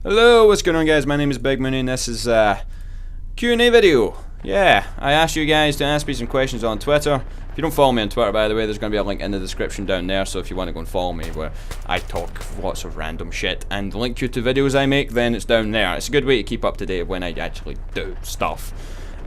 Hello, what's going on, guys? My name is bigMooney and this is a Q&A video. Yeah, I asked you guys to ask me some questions on Twitter. If you don't follow me on Twitter, by the way, there's going to be a link in the description down there, so if you want to go and follow me where I talk lots of random shit and link you to videos I make, then it's down there. It's a good way to keep up to date when I actually do stuff.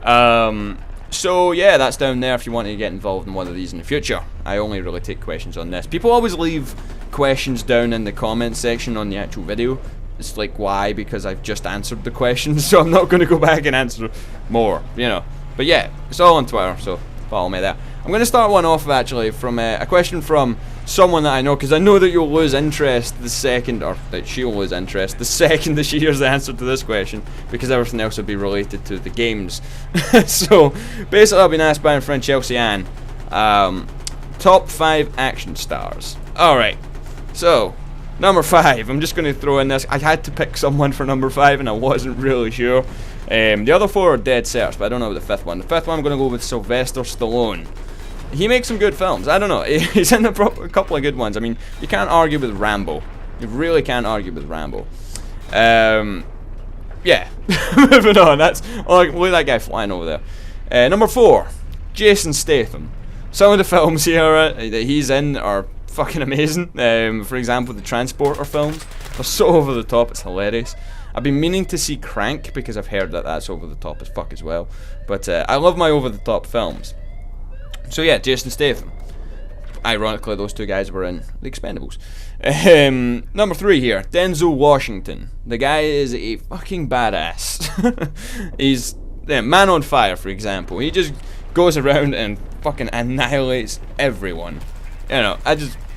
So yeah, that's down there if you want to get involved in one of these in the future. I only really take questions on this. People always leave questions down in the comment section on the actual video. It's like, why? Because I've just answered the questions, so I'm not going to go back and answer more, you know. But yeah, it's all on Twitter, so follow me there. I'm going to start one off, actually, from a question from someone that I know, because I know that you'll lose interest the second, or that she'll lose interest the second that she hears the answer to this question, because everything else will be related to the games. So, basically, I've been asked by my friend Chelsea Ann, top 5 action stars. Alright, so number 5, I'm just going to throw in this. I had to pick someone for number 5 and I wasn't really sure. The other 4 are dead certs, but I don't know the 5th one. The 5th one I'm going to go with Sylvester Stallone. He makes some good films. I don't know. He's in a couple of good ones. I mean, you can't argue with Rambo. You really can't argue with Rambo. Yeah. Moving on. That's look at that guy flying over there. Number 4, Jason Statham. Some of the films here that he's in are fucking amazing. For example, the Transporter films. They're so over the top, it's hilarious. I've been meaning to see Crank because I've heard that that's over the top as fuck as well. But I love my over the top films. So yeah, Jason Statham. Ironically, those two guys were in The Expendables. Number 3 here, Denzel Washington. The guy is a fucking badass. He's Man on Fire, for example. He just goes around and fucking annihilates everyone. You know,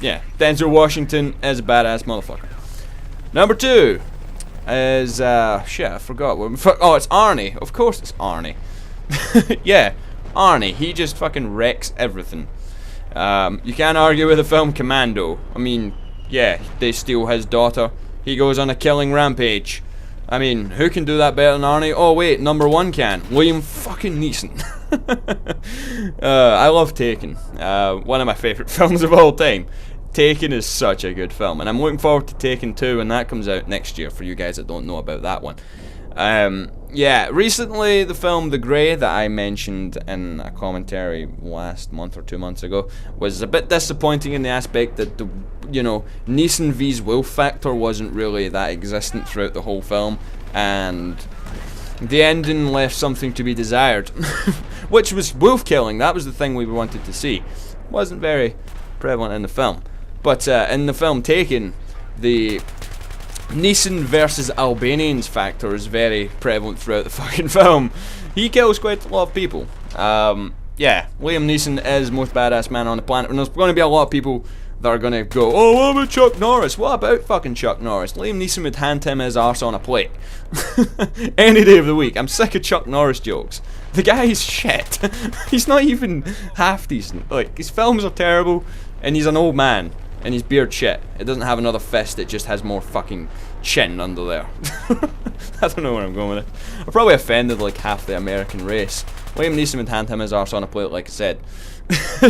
yeah, Denzel Washington is a badass motherfucker. Number 2 is, shit, I forgot. Oh, it's Arnie. Of course it's Arnie. Yeah, Arnie. He just fucking wrecks everything. You can't argue with the film Commando. I mean, yeah, they steal his daughter. He goes on a killing rampage. I mean, who can do that better than Arnie? Oh wait, number 1 can. Liam fucking Neeson. I love Taken. One of my favourite films of all time. Taken is such a good film, and I'm looking forward to Taken 2 when that comes out next year, for you guys that don't know about that one. Yeah, recently the film The Grey that I mentioned in a commentary last month or 2 months ago was a bit disappointing in the aspect that the, you know, Neeson vs Wolf factor wasn't really that existent throughout the whole film, and the ending left something to be desired, which was wolf killing. That was the thing we wanted to see. Wasn't very prevalent in the film, but in the film Taken, the Neeson versus Albanians factor is very prevalent throughout the fucking film. He kills quite a lot of people. Yeah, Liam Neeson is most badass man on the planet, and there's going to be a lot of people that are going to go, oh, what about Chuck Norris? What about fucking Chuck Norris? Liam Neeson would hand him his arse on a plate. Any day of the week. I'm sick of Chuck Norris jokes. The guy is shit. He's not even half decent. Like, his films are terrible, and he's an old man. And his beard shit. It doesn't have another fist, it just has more fucking chin under there. I don't know where I'm going with it. I probably offended like half the American race. Liam Neeson would hand him his arse on a plate, like I said.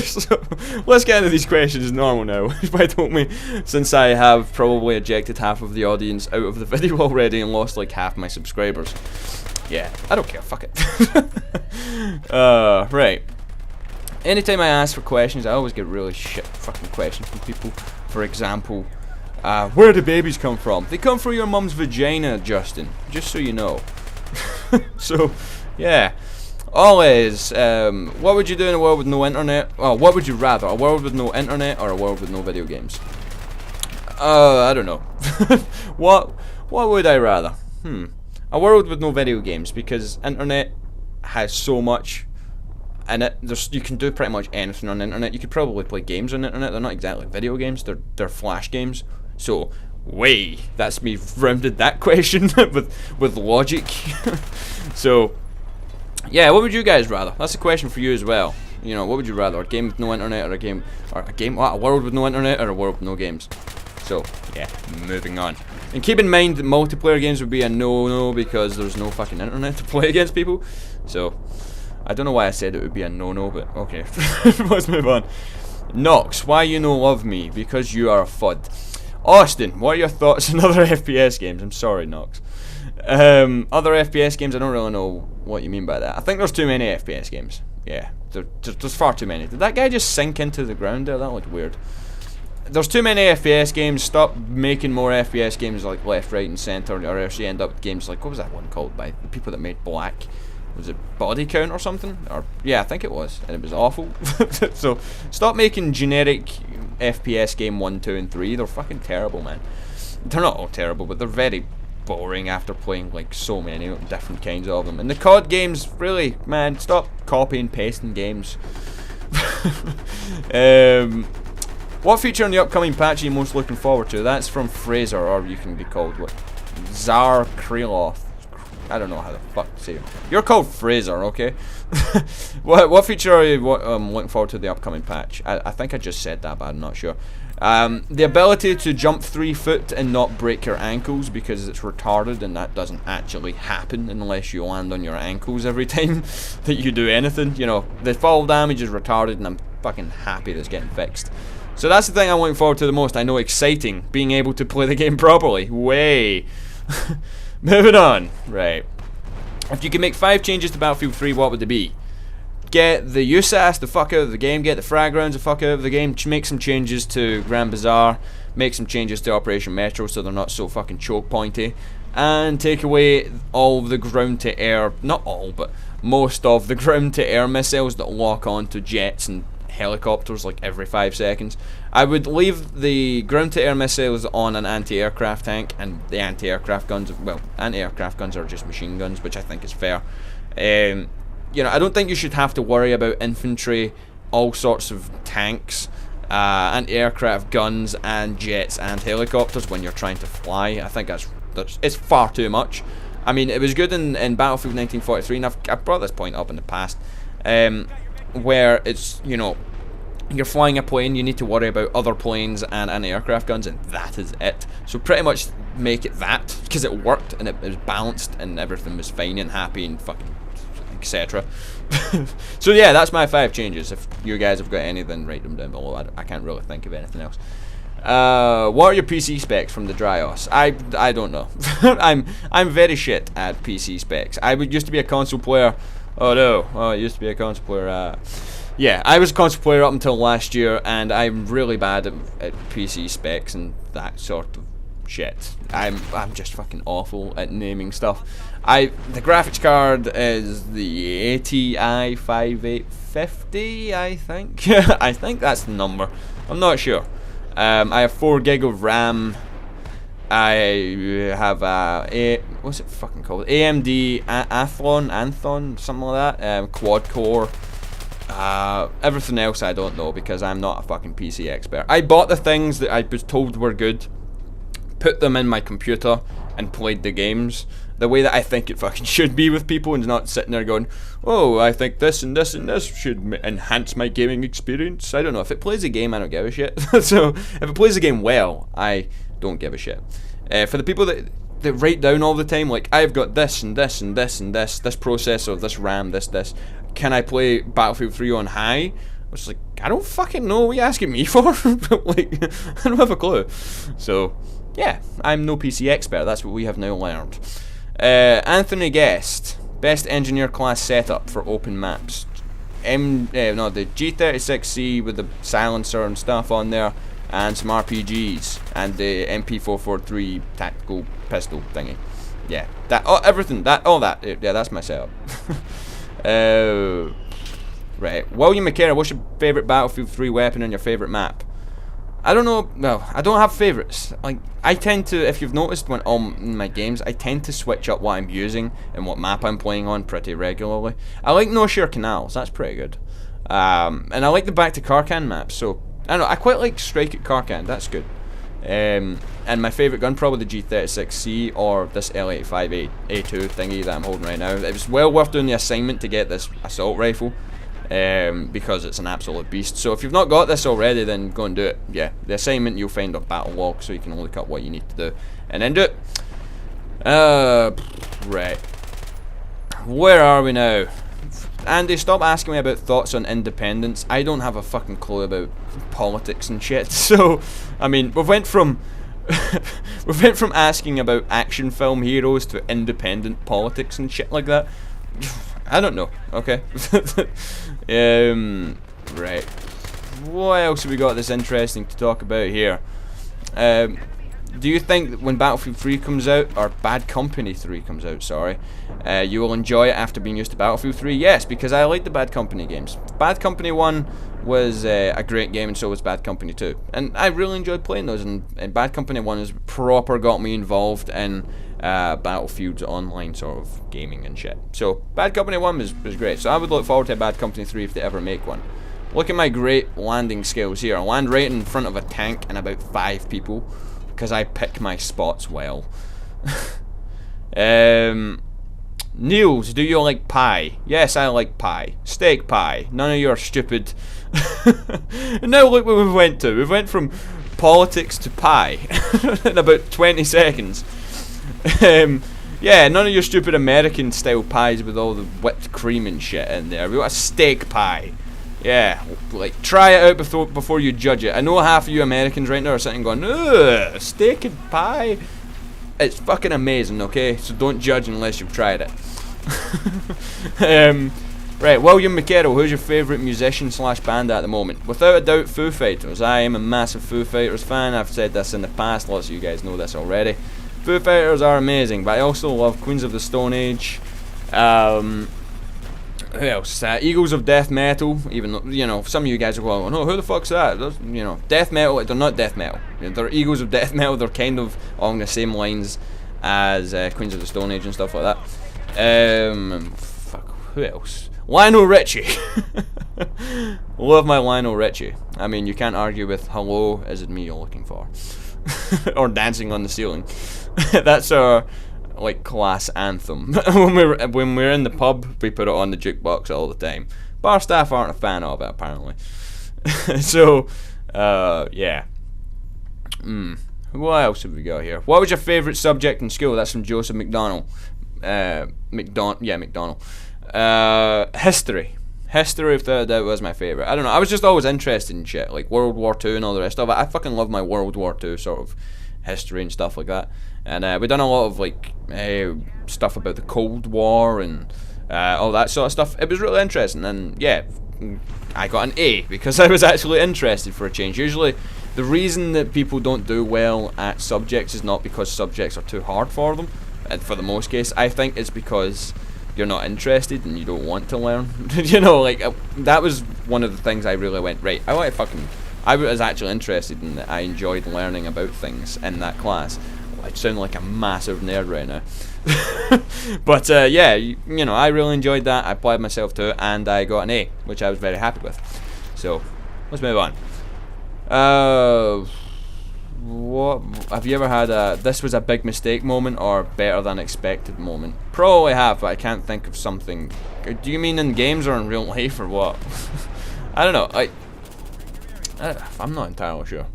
So, let's get into these questions normal now. Why don't we? Since I have probably ejected half of the audience out of the video already and lost like half my subscribers. Yeah, I don't care, fuck it. Right. Anytime I ask for questions, I always get really shit fucking questions from people. For example, where do babies come from? They come from your mum's vagina, Justin. Just so you know. So, yeah. Always, what would you do in a world with no internet? Oh, what would you rather? A world with no internet or a world with no video games? I don't know. What would I rather? A world with no video games, because internet has so much in it. You can do pretty much anything on the internet. You could probably play games on the internet. They're not exactly video games. They're flash games. So, that's me rounded that question with logic. So, yeah, what would you guys rather? That's a question for you as well. You know, what would you rather? A game with no internet, or a world with no internet, or a world with no games? So, yeah, moving on. And keep in mind that multiplayer games would be a no-no because there's no fucking internet to play against people. So, I don't know why I said it would be a no-no, but okay. Let's move on. Nox, why you no love me? Because you are a FUD. Austin, what are your thoughts on other FPS games? I'm sorry, Nox. Other FPS games, I don't really know what you mean by that. I think there's too many FPS games. Yeah, there's far too many. Did that guy just sink into the ground there? That looked weird. There's too many FPS games. Stop making more FPS games like left, right, and center, or else you end up with games like, what was that one called by the people that made Black? Was it Body Count or something? Or yeah, I think it was, and it was awful. So stop making generic FPS game 1, 2, and 3. They're fucking terrible, man. They're not all terrible, but they're very boring after playing like so many different kinds of them. And the COD games, really, man, stop copying and pasting games. What feature in the upcoming patch are you most looking forward to? That's from Fraser, or you can be called what? Zar Kreloth. I don't know how the fuck to say it. You're called Fraser, okay? What feature are you looking forward to the upcoming patch? I think I just said that, but I'm not sure. The ability to jump 3 foot and not break your ankles, because it's retarded and that doesn't actually happen unless you land on your ankles every time that you do anything. You know, the fall damage is retarded, and I'm fucking happy that it's getting fixed. So that's the thing I'm looking forward to the most. I know, exciting, being able to play the game properly. Way. Moving on. Right. If you could make 5 changes to Battlefield 3, what would they be? Get the USAS the fuck out of the game. Get the frag rounds the fuck out of the game. Make some changes to Grand Bazaar. Make some changes to Operation Metro so they're not so fucking choke pointy. And take away all of the ground to air, not all, but most of the ground to air missiles that lock onto jets and helicopters like every 5 seconds. I would leave the ground to air missiles on an anti-aircraft tank, and the anti-aircraft guns, well, anti-aircraft guns are just machine guns, which I think is fair. You know, I don't think you should have to worry about infantry, all sorts of tanks, anti-aircraft guns, and jets and helicopters when you're trying to fly. I think it's far too much. I mean, it was good in Battlefield 1943, and I've brought this point up in the past, where it's, you know, you're flying a plane, you need to worry about other planes and anti-aircraft guns, and that is it. So pretty much make it that, because it worked, and it was balanced, and everything was fine and happy and fucking etc. So yeah, that's my 5 changes. If you guys have got any, then write them down below. I can't really think of anything else. What are your PC specs from the Dryos? I don't know. I'm very shit at PC specs. I used to be a console player. Oh no, I used to be a console player. Yeah, I was a console player up until last year, and I'm really bad at PC specs and that sort of shit. I'm just fucking awful at naming stuff. The graphics card is the ATI 5850, I think. I think that's the number. I'm not sure. I have 4 gig of RAM. I have what's it fucking called? AMD Anthon, something like that. Quad core. Everything else I don't know, because I'm not a fucking PC expert. I bought the things that I was told were good, put them in my computer, and played the games the way that I think it fucking should be with people, and not sitting there going, oh, I think this and this and this should enhance my gaming experience. I don't know. If it plays a game, I don't give a shit. So if it plays a game well, I don't give a shit. For the people that write down all the time, like, I've got this and this and this and this processor, this RAM, this, can I play Battlefield 3 on high? Which is like, I don't fucking know what you're asking me for. Like, I don't have a clue. So yeah, I'm no PC expert. That's what we have now learned. Anthony Guest, best engineer class setup for open maps. The G36C with the silencer and stuff on there, and some RPGs, and the MP443 tactical pistol thingy. Yeah, all that. Yeah, that's my setup. Right, William McKenna, what's your favourite Battlefield 3 weapon and your favourite map? I don't know. Well, I don't have favourites. Like, I tend to, if you've noticed when in my games, I tend to switch up what I'm using and what map I'm playing on pretty regularly. I like No Share Canals. That's pretty good. And I like the Back to Karkan maps. So I don't know. I quite like Strike at Karkan. That's good. And my favourite gun, probably the G36C or this L85A2 thingy that I'm holding right now. It was well worth doing the assignment to get this assault rifle. Because it's an absolute beast. So if you've not got this already, then go and do it. Yeah, the assignment you'll find on battle log, so you can look up what you need to do and then do it. Right, where are we now? Andy, stop asking me about thoughts on independence. I don't have a fucking clue about politics and shit. So I mean, we went from we went from asking about action film heroes to independent politics and shit like that. I don't know. Okay. Right. What else have we got that's interesting to talk about here? Do you think that when Battlefield 3 comes out, or Bad Company 3 comes out, sorry, you will enjoy it after being used to Battlefield 3? Yes, because I like the Bad Company games. Bad Company 1 was a great game, and so was Bad Company 2. And I really enjoyed playing those, and Bad Company 1 has proper got me involved in Battlefield's online sort of gaming and shit. So Bad Company 1 was great, so I would look forward to Bad Company 3 if they ever make one. Look at my great landing skills here. I land right in front of a tank and about 5 people, because I pick my spots well. Niels, do you like pie? Yes, I like pie. Steak pie. None of your stupid... And now look what we went to. We went from politics to pie in about 20 seconds. Yeah, none of your stupid American style pies with all the whipped cream and shit in there. We got a steak pie. Yeah, like, try it out before you judge it. I know half of you Americans right now are sitting going, ugh, steak and pie. It's fucking amazing, okay? So don't judge unless you've tried it. Right, William McCarroll, who's your favourite musician / band at the moment? Without a doubt, Foo Fighters. I am a massive Foo Fighters fan. I've said this in the past. Lots of you guys know this already. Foo Fighters are amazing, but I also love Queens of the Stone Age. Who else? Eagles of Death Metal. Even though, you know, some of you guys are going, oh, who the fuck's that? There's, you know, Death Metal. They're not Death Metal. They're Eagles of Death Metal. They're kind of along the same lines as Queens of the Stone Age and stuff like that. Fuck. Who else? Lionel Richie. Love my Lionel Richie. I mean, you can't argue with "Hello, is it me you're looking for?" or "Dancing on the Ceiling." That's our like class anthem. when we're in the pub, we put it on the jukebox all the time. Bar staff aren't a fan of it apparently. So yeah. What else have we got here? What was your favourite subject in school? That's from Joseph McDonald. McDonald. History. History, without a doubt, was my favourite. I don't know, I was just always interested in shit, like World War II and all the rest of it. I fucking love my World War II sort of history and stuff like that. And we done a lot of like stuff about the Cold War and all that sort of stuff. It was really interesting, and yeah, I got an A because I was actually interested for a change. Usually the reason that people don't do well at subjects is not because subjects are too hard for them, and for the most case I think it's because you're not interested and you don't want to learn. You know, like that was one of the things I really went, right, I was actually interested in it. I enjoyed learning about things in that class. I sound like a massive nerd right now. But yeah, you know, I really enjoyed that. I applied myself to it and I got an A, which I was very happy with. So let's move on. What have you ever had a this was a big mistake moment or better than expected moment? Probably have, but I can't think of something. Do you mean in games or in real life or what? I don't know. I'm not entirely sure.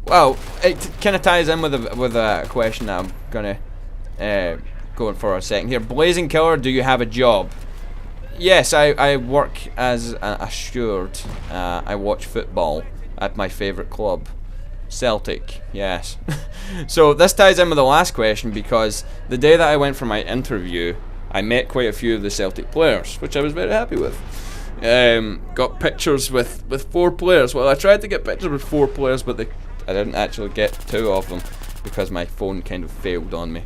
Well, it kind of ties in with a question that I'm gonna go for a second here. Blazing Killer, do you have a job? Yes, I work as a steward. I watch football at my favourite club, Celtic. Yes. So this ties in with the last question because the day that I went for my interview, I met quite a few of the Celtic players, which I was very happy with. Got pictures with 4 players. Well, I tried to get pictures with 4 players, but I didn't actually get 2 of them because my phone kind of failed on me.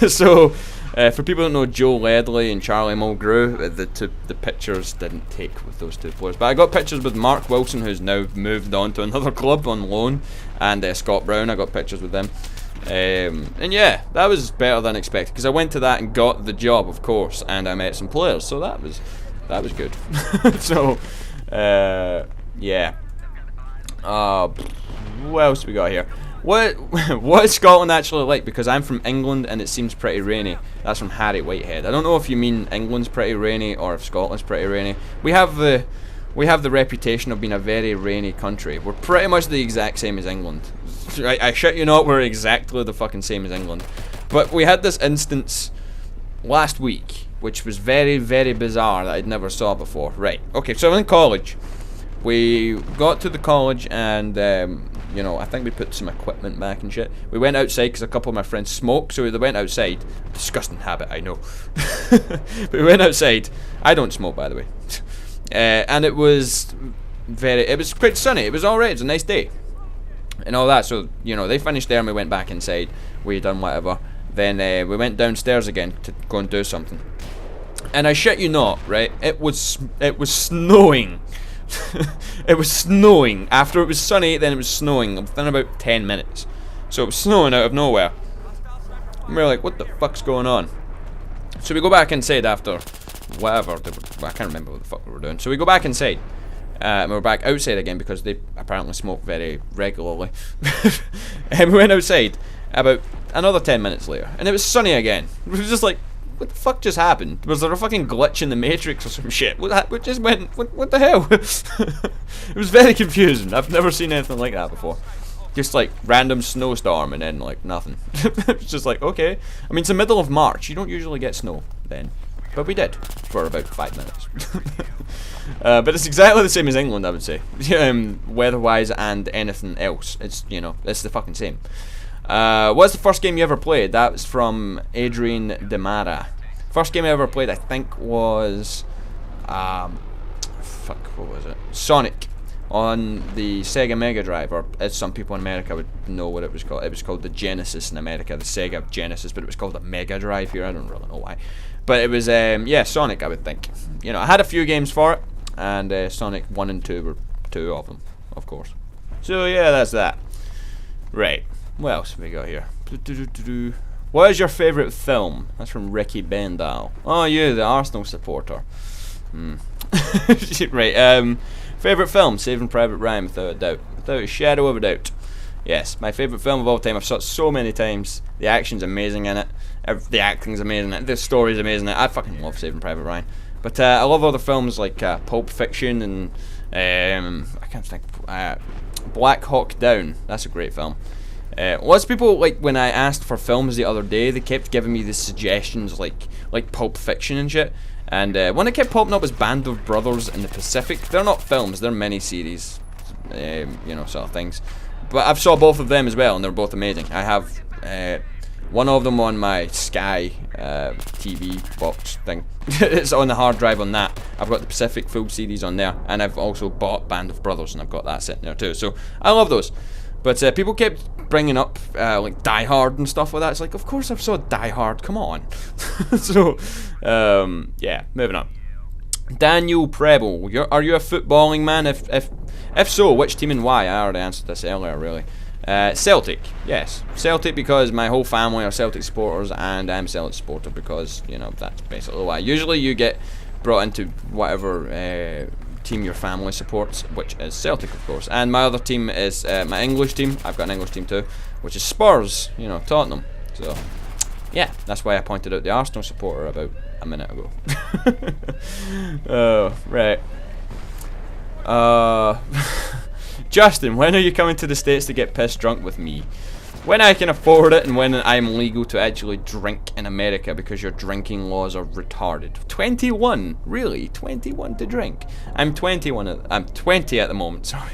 So, for people that know Joe Ledley and Charlie Mulgrew, the pictures didn't take with those 2 players. But I got pictures with Mark Wilson, who's now moved on to another club on loan, and Scott Brown. I got pictures with them. And yeah, that was better than expected because I went to that and got the job, of course, and I met some players, so that was good. So, yeah. What else we got here? What is Scotland actually like? Because I'm from England and it seems pretty rainy. That's from Harry Whitehead. I don't know if you mean England's pretty rainy or if Scotland's pretty rainy. We have the reputation of being a very rainy country. We're pretty much the exact same as England. I shit you not, we're exactly the fucking same as England. But we had this instance last week, which was very, very bizarre that I'd never saw before. Right, okay, so in college, we got to the college and you know, I think we put some equipment back and shit. We went outside because a couple of my friends smoke, so they went outside. Disgusting habit, I know. But we went outside. I don't smoke, by the way. And it was quite sunny. It was alright. It was a nice day. And all that, so, you know, they finished there and we went back inside. We done whatever. Then we went downstairs again to go and do something. And I shit you not, right? It was snowing. It was snowing. After it was sunny, then it was snowing within about 10 minutes. So it was snowing out of nowhere. And we were like, what the fuck's going on? So we go back inside after whatever. I can't remember what the fuck we were doing. So we go back inside. And we're back outside again because they apparently smoke very regularly. And we went outside about another 10 minutes later. And it was sunny again. It was just like, what the fuck just happened? Was there a fucking glitch in the Matrix or some shit? What just went, what the hell? It was very confusing. I've never seen anything like that before. Just like random snowstorm and then like nothing. It's just like, okay. I mean, it's the middle of March. You don't usually get snow then. But we did for about 5 minutes. But it's exactly the same as England, I would say. Weather-wise and anything else. It's, you know, it's the fucking same. What's the first game you ever played? That was from Adrian Demara. First game I ever played, I think, was fuck, what was it? Sonic on the Sega Mega Drive, or as some people in America would know what it was called. It was called the Genesis in America, the Sega Genesis, but it was called the Mega Drive here. I don't really know why, but it was yeah, Sonic, I would think. You know, I had a few games for it, and Sonic 1 and 2 were two of them, of course. So yeah, that's that. Right. What else have we got here? What is your favourite film? That's from Ricky Bendal. Oh, you, the Arsenal supporter. Right. Favourite film? Saving Private Ryan, without a doubt. Without a shadow of a doubt. Yes, my favourite film of all time. I've saw it so many times. The action's amazing in it. The acting's amazing in it. The story's amazing in it. I fucking love Saving Private Ryan. But I love other films like Pulp Fiction and I can't think. Black Hawk Down. That's a great film. Lots of people, like, when I asked for films the other day, they kept giving me the suggestions like Pulp Fiction and shit. And one that kept popping up was Band of Brothers in the Pacific. They're not films, they're mini-series, you know, sort of things. But I've saw both of them as well, and they're both amazing. I have one of them on my Sky TV box thing. It's on the hard drive on that. I've got the Pacific full series on there, and I've also bought Band of Brothers, and I've got that sitting there too. So I love those. But people kept bringing up like Die Hard and stuff like that. It's like, of course I've saw Die Hard, come on. So, yeah, moving on. Daniel Preble, are you a footballing man? If so, which team and why? I already answered this earlier, really. Celtic, yes. Celtic because my whole family are Celtic supporters, and I'm a Celtic supporter because, you know, that's basically why. Usually you get brought into whatever team your family supports, which is Celtic, of course. And my other team is my English team. I've got an English team too, which is Spurs, you know, Tottenham. So, yeah, that's why I pointed out the Arsenal supporter about a minute ago. Oh, right. Justin, when are you coming to the States to get pissed drunk with me? When I can afford it and when I'm legal to actually drink in America, because your drinking laws are retarded. 21? Really? 21 to drink? I'm 21. I'm 20 at the moment, sorry.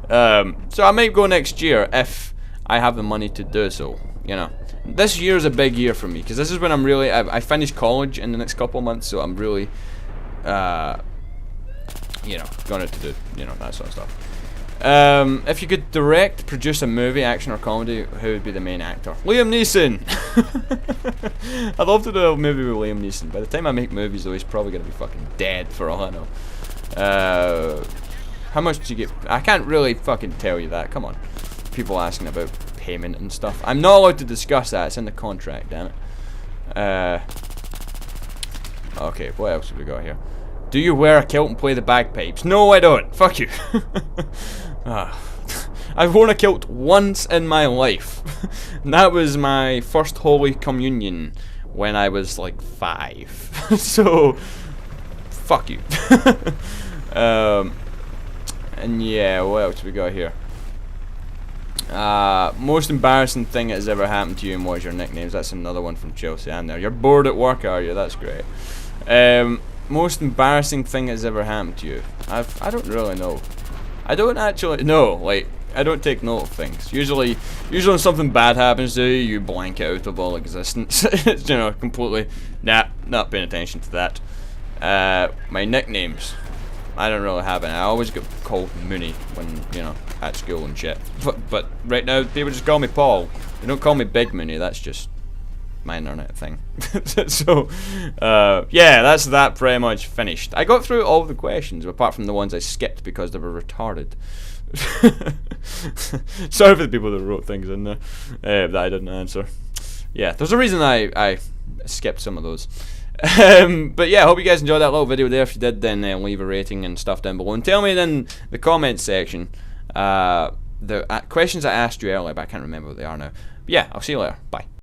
So I might go next year if I have the money to do so, you know. This year is a big year for me, because this is when I'm really... I finish college in the next couple of months, so I'm really, you know, going to do, you know, that sort of stuff. If you could direct, produce a movie, action or comedy, who would be the main actor? Liam Neeson! I'd love to do a movie with Liam Neeson. By the time I make movies though, he's probably going to be fucking dead for all I know. How much do you get? I can't really fucking tell you that, come on. People asking about payment and stuff. I'm not allowed to discuss that, it's in the contract, damn it. Okay, what else have we got here? Do you wear a kilt and play the bagpipes? No, I don't. Fuck you. I've worn a kilt once in my life. And that was my first Holy Communion when I was like 5. So, fuck you. And yeah, what else we got here? Most embarrassing thing that has ever happened to you and what is your nicknames? That's another one from Chelsea and there. You're bored at work, are you? That's great. Most embarrassing thing that's ever happened to you? I don't really know. I don't actually know. Like, I don't take note of things. Usually when something bad happens to you, you blank out of all existence. It's, you know, completely not paying attention to that. My nicknames, I don't really have any. I always get called Mooney when, you know, at school and shit. But right now, people just call me Paul. They don't call me Big Mooney. That's just my internet thing. So, yeah, that's that pretty much finished. I got through all the questions, apart from the ones I skipped because they were retarded. Sorry for the people that wrote things in there that I didn't answer. Yeah, there's a reason I skipped some of those. But yeah, I hope you guys enjoyed that little video there. If you did, then leave a rating and stuff down below. And tell me in the comments section the questions I asked you earlier, but I can't remember what they are now. But yeah, I'll see you later. Bye.